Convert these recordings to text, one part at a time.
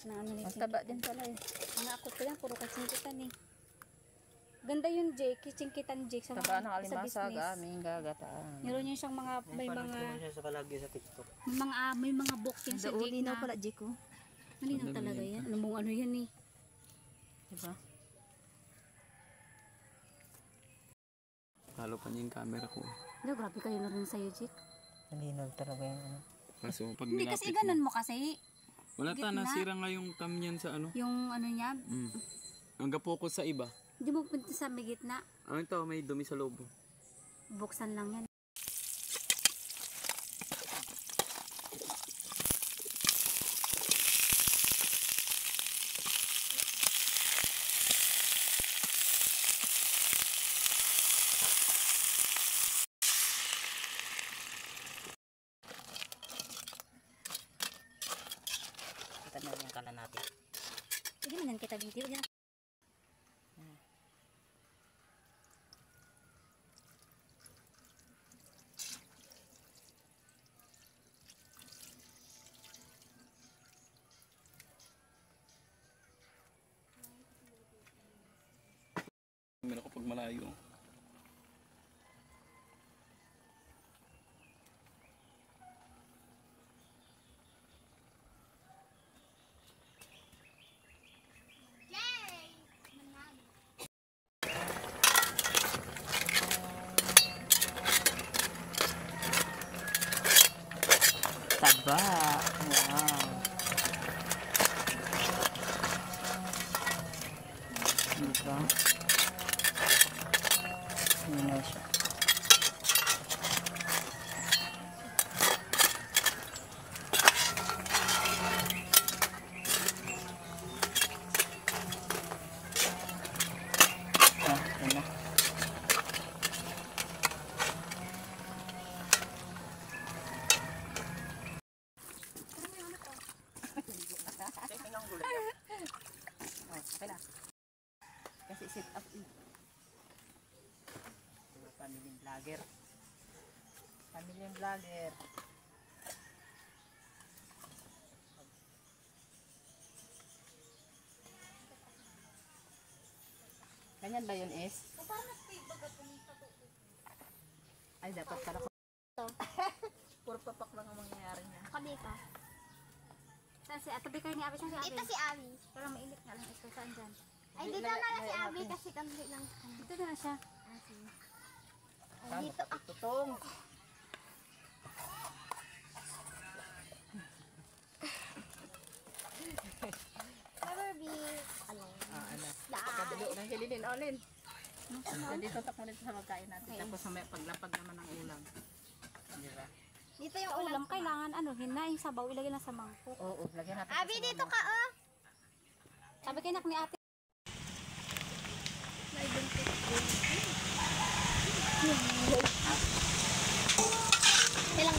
Na ano ni Ang taba din pala eh. Ang ako ko yan, puro katsingkitan eh. Ganda yun, Jake. Katsingkitan, Jake. Sa Taba ng sa alimasag, business. aming gagataan. Meron yun siyang mga, may mga, siya sa palagi sa TikTok. may mga book yan sa Jake Linaw na. pala, Jiko. Malinaw talaga yan. Ano yan eh. Diba? Talo pa niya yung camera ko. Hindi, grabe kayo na rin sa'yo, Jake. Nalinaw talaga yung ano. Kaso pag Hindi kasi ganun mo kasi. wala ta, gitna. nasira nga yung cam niyan sa ano. Yung ano niya, Ang gapokus sa iba. hindi mo punta sa may gitna. Ano ito, may dumi sa loob. Buksan lang yan. Kita na yung kalan natin. Hindi man yan kita video. Yan. Meron ko pag malayo. Taba. Wow. Diba? Linaw siya. Ito na. Okay na. Kasi sit up eh. Pamilyang vlogger. Pamilyang vlogger. Ganyan ba yun, is? Ay, dapat pala ko. Puro papak lang ang mangyayari niya. Kabi ka. Kasi tabi kayo ni Abi. Saan si Abi? Ito si Abi. Pero mainit nga lang ito. Saan dyan? Ay, dito na lang si Abi kasi kambli lang. Dito na siya. Ay, dito. Tutong. Never be alone. Anak. Die. Kadalo ng hilinin. Olin. Dito tak mo dito sa magkain natin. Tapos sa may paglapag naman ng ulam. Diba? Dito yung Ulam, ulam. kailangan ano, hinaing sabaw. Ilagay lang sa mangkok. Oo, lagyan natin. Abi, dito ka, oh. Sabi kay nak ni ate. May buntis. Kailang.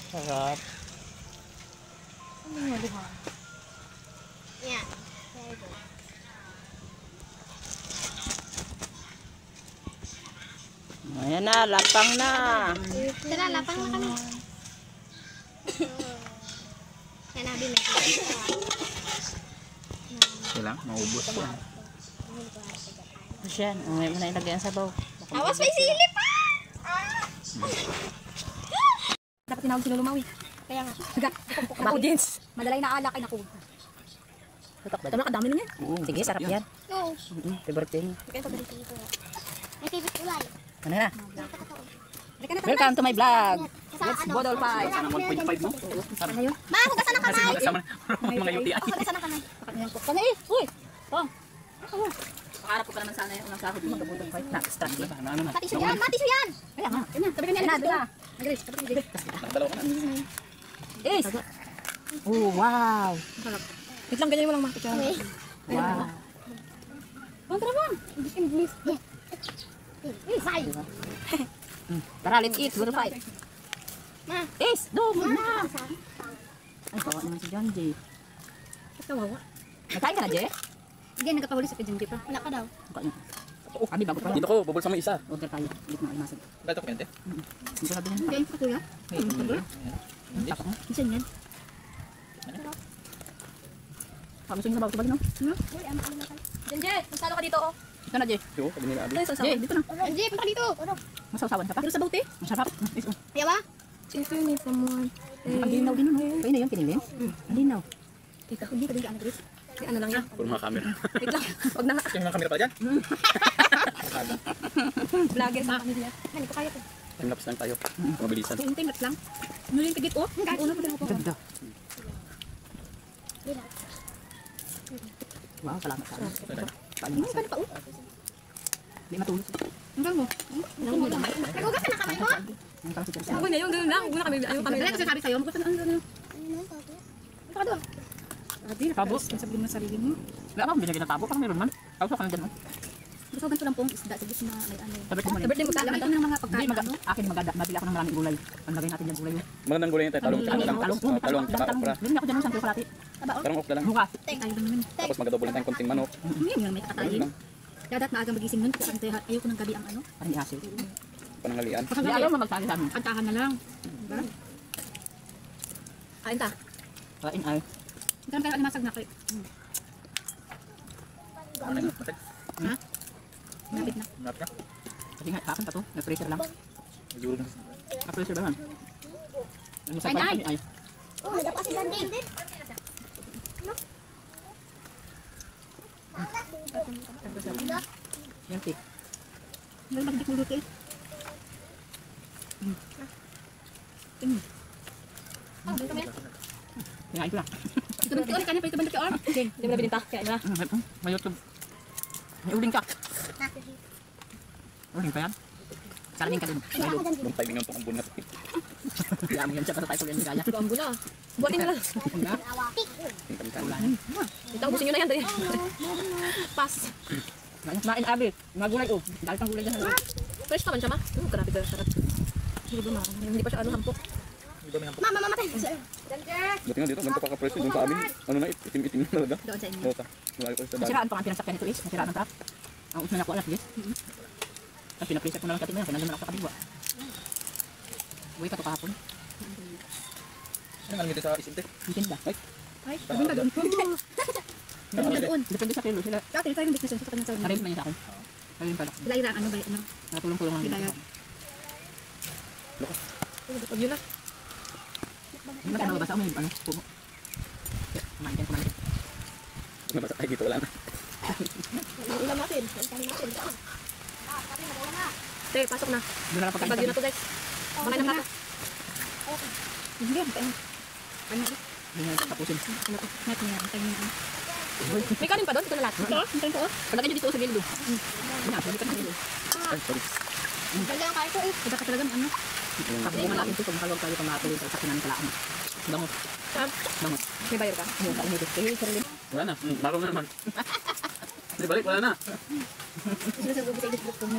Sarap. Yan. There you go. Ayan na, lapang na. Tara, lapang na kami. Yan, Abi, may Kailang, maubos ko. Yan, may mo na ilagay ang sabaw. Awas, may silip pa! Dapat tinawag sila lumawi. Kaya nga. Audience. Madalay na alak ay naku. Tama ka dami na yan. Sige, sarap yan. No. Favorite yun. May favorite ulay. Ano na? Halika na tayo. Welcome to my vlog. Let's Bodol 5. Sana 1.5 mo. Ano yun? Ma, hugasan ng kamay. Sama mga UTI. Hugasan ng kamay. Sana eh. Uy. Tong. Pakarap ko pa naman sana yung unang sahod yung magabudong 5 na extra. Ano na? Matiso yan, matiso yan. Kaya nga. Yan na. Sabi kanya na. Doon na. Nagris. Sabi kanya. Dalawa ka na. Is! Oh, wow! Wait lang, ganyan mo lang makikita. Wow! Bang, tara bang. English. Say. Tara, let's eat. Bodol 5. Ma. Is! Doon na! Ay, bawa naman si John J. Kawawa. Nagkain ka na, Je? Hindi, nagkakahuli sa pigeon pa. Wala ka daw. Nagkain. Oo, kami bago pa lang. Dito ko, bubulsa mo isa. Order tayo. Ulit na imasag. Dito ko, Pente. Dito sabi niya. Hindi, sa kuya. Tapak mo. Isa yan. Gusto niyo sa bago sa bali, no? Jen, magsalo ka dito, oh. Ito na, Jay. Yo, pag nila abi. Jay, dito na. Anji, punta dito. Masawsawan ka pa. Pero sa buti. Masarap. Kaya ba? If you need someone. Ang linaw din, no? Kaya na yung pinilin. Ang linaw. Teka, hindi ka din ano, Grace. Ano lang yan. Puro mga camera. Wait lang. Wag na nga. Yung mga camera pa dyan. Vlogger sa akin nila. Hindi ko kaya to. Time lapse lang tayo. Mabilisan. Yung time lang. Ano yung tigit, oh? Una pa din ako. Ganda. Wow, salamat sa akin. Paano Ano pa oh? Hindi matulog. Ang gano? Nagugas ka na kamay mo? Ang parang si Chelsea. Ako na yun, ganun lang. Huwag na kami, ayaw kami. Wala kasi sabi sa'yo, magugas ka na. Ano? Ito ka doon. Hindi, nakabos. Sabi mo sa sarili mo. Wala ka, binigyan ng tabo. Parang meron man. Tapos ka na dyan, no? Gusto ganito lang pong isda. Sige, na may ano. Sabi ko mo Sa birthday mo, Alam ito ng mga Hindi, pagkain. Ano? akin mabili ako ng maraming gulay. Ang lagay natin yung gulay. Magandang gulay nito. Talong, Talong, talong, talong, tsaka okra. Bili ako dyan ng isang kalahati. Taba, oh. Talong okra lang. Bukas. Tayo lang naman. Tapos magadobol tayong konting manok. Yun, may kakatayin. Dadat na agang magising nun. Kasi ayoko ng gabi ang ano. Parang ihasil. Panangalian. Hindi, ayaw mo magsabi sa amin. Kantahan na lang. Diba? Kain ta. Kain ay. Hindi kami kaya animasag na kayo. Ano yun? Matag? Malapit na. Matag ka? Kasi nga, kakan pa to. Nag-pressure lang. Siguro na. Nag-pressure ba man? Ang isa Ay, pa ay. kami ay. Oh, nagapa si Landing. Yan, tik. Hindi magdik mo luto eh. Kinain ko lang. Ito ba ito? Kanya pa ito ba ito? Jen, hindi mo na bininta. Kaya na. May YouTube. May uling ka. Uling pa yan? Sarning ka din. May loob. Doon tayo mingon tong ambon na to. Kaya mo yan siya para tayo sa yan gaya. Ito ang gula. Buhatin mo lang. Tingkang kami. Ito, ubusin nyo na yan. Pass. Main abi. Mga gulay oh. Dahil pang gulay dyan. Fresh pa man siya, ma. Grabe ka sarap. Hindi pa siya ano, hampok. Mama, mamatay. Buti nga dito, ganito pa ka-presyo. Doon sa amin, ano na, itim-itim na talaga. Doon sa inyo. Oo ta. Malayo ko sa daan. Nasiraan pa ang pinasakyan nito is. Nasiraan ang trap. Ang uso na ako alas, yes. Tapos pinapreset ko na lang katin mo yan. Pinagyan ako sa kabigwa. Buhay ka to kahapon. Ano nga dito sa isinte? Tinda. Ay, Ay, sabi na doon. Sabi na doon. Depende sa kilo sila. Dati tayo yung business sa kanya sa Narin pa niya sa akin. Narin pala. Sila ira, ano ba yun? Natulong-tulong lang. Bidayad. Huwag yun na. Hindi ba tayo mababasa mo yung ano? Pumo. Kumain ka kumain. nabasa tayo dito, wala na. Ulam natin. Te, pasok na. Doon na lang pagkain. Bagyo na to, guys. Makain na mata. Hindi, tayo. Hindi na tapusin. Natin yan, tayo yan. May kanin pa doon. Ito na lahat. Ito, hintayin ko. Palagay nyo dito sa gildo. Yan, hindi ka sa gildo. Ay, sorry. Ganda ang kain ko eh. Iba ka talaga ano. Takbuhan natin ito pag makalawag tayo pag makatuloy sa sakinan kalaan. Bangot. Saan? Bangot. May bayar ka? Ayun, kain dito. Kaya sarili. Wala na. Makaw na naman. Hindi, balik, wala na. Sila sa gusto sa gusto mo.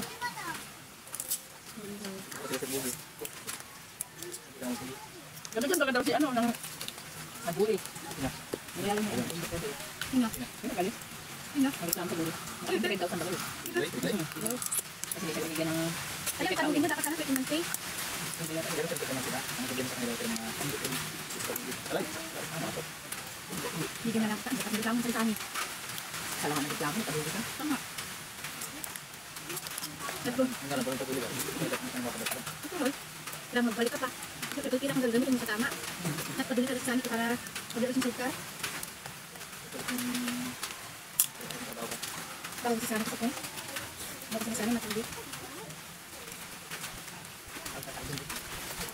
Kasi sa bubi. Ganda dyan, maganda si ano, ng nabuli. Mayroon mo. Sino? Sino galing? Sino? Galing sa nabuli. Galing sa daw sa nabuli. Wait, wait. Kasi hindi ka nabigyan ng... Alam ka, hindi mo dapat sana ng face. Pero siyempre naman sila. Ang sabihin sa kanila ito mga... Alay. Hindi ka na lang sa dapat lang sa kami. Kala ka nagreklamo, tabulit ka. Tama. Let's go. Ang galang ko ng paguli. Ito Roy. Kailangan magbalik ka pa. Ito kailangan gagamit mo sa tama. At padali ka sa amin para padali sa sukar. Tawag sa sana ko po. Tawag sa sana matulog.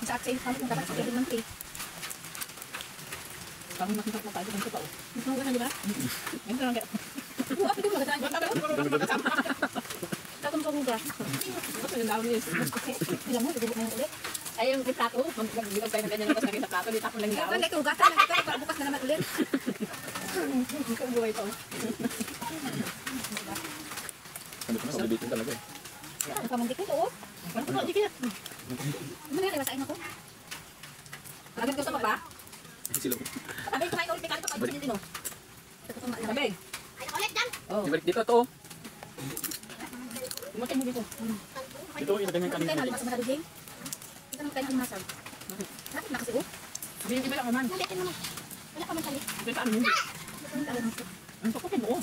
Sa akin sa kung dapat sa pwede man tayo. Kami makita ko tayo ng totoo. Gusto mo ganun, di ba? Ganito lang kaya. Oo, pwede mo magandaan. Tapos mo hugas. Tapos yung daon is. Ilang mo, bubuk na yung ulit. Ay, yung plato. Magbilang tayo ng ganyan tapos nakita plato. Di tapon lang yung daon. Kung like hugasan, bukas na naman ulit. Ikaw buhay to. Ano ko na, pabibitin talaga eh. Ang pamandik ko, oo. Ano ko, di kaya. Ano na yan, iwasain ako? Lagyan ko sa mapa. Sila ko. Sabi ko kayo ulit, kaya ito kayo sa dito. Sabi. Ay, ulit dyan! Oh. Ibalik dito ito. mo dito. Ito, ilagay mo yung kanin Kaya natin. nalumas sa mga duging. Ito naman kayo ng masag. Bakit na kasi oh? Hindi, iba lang naman. Hindi, naman. Wala ka man tali. Ito yung kanin yun. Ito naman talaga. Ang pakutin mo.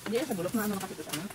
Hindi, sa bulok na ano nakasito sa ano.